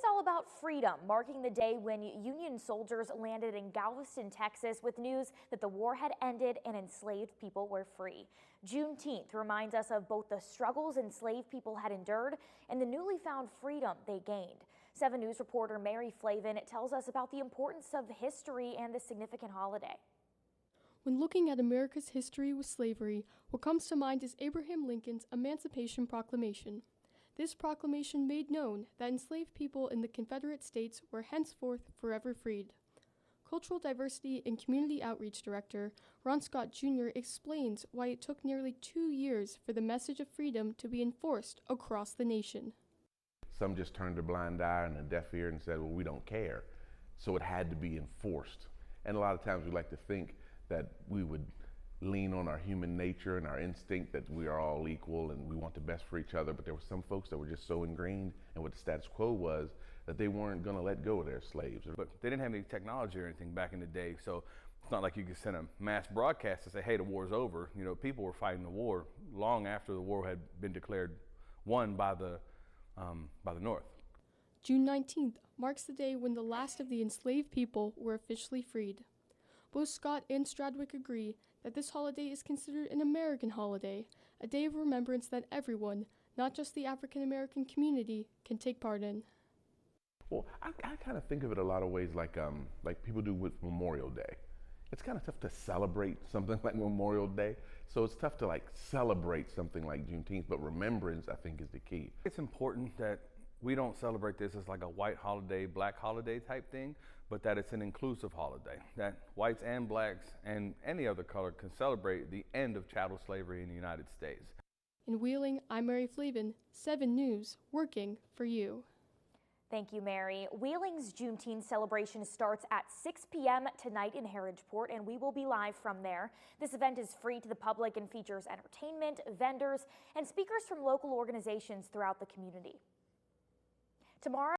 all about freedom, marking the day when Union soldiers landed in Galveston, Texas, with news that the war had ended and enslaved people were free. Juneteenth reminds us of both the struggles enslaved people had endured and the newly found freedom they gained. 7 News reporter Mary Flavin tells us about the importance of history and this significant holiday. When looking at America's history with slavery, what comes to mind is Abraham Lincoln's Emancipation Proclamation. This proclamation made known that enslaved people in the Confederate States were henceforth forever freed. Cultural Diversity and Community Outreach Director Ron Scott Jr. explains why it took nearly 2 years for the message of freedom to be enforced across the nation. Some just turned a blind eye and a deaf ear and said, well, we don't care. So it had to be enforced. And a lot of times we like to think that we would lean on our human nature and our instinct that we are all equal and we want the best for each other, but there were some folks that were just so ingrained in what the status quo was that they weren't going to let go of their slaves. But they didn't have any technology or anything back in the day, so it's not like you could send a mass broadcast to say, hey, the war's over. You know, people were fighting the war long after the war had been declared won by the North. June 19th marks the day when the last of the enslaved people were officially freed. Both Scott and Stradwick agree that this holiday is considered an American holiday, a day of remembrance that everyone, not just the African American community, can take part in. Well, I kind of think of it a lot of ways like people do with Memorial Day. It's kind of tough to celebrate something like Memorial Day, so it's tough to celebrate something like Juneteenth, but remembrance, I think, is the key. It's important that we don't celebrate this as like a white holiday, black holiday type thing, but that it's an inclusive holiday, that whites and blacks and any other color can celebrate the end of chattel slavery in the United States. In Wheeling, I'm Mary Flavin, 7 News, working for you. Thank you, Mary. Wheeling's Juneteenth celebration starts at 6 p.m. tonight in Harridgeport, and we will be live from there. This event is free to the public and features entertainment, vendors, and speakers from local organizations throughout the community. Tomorrow,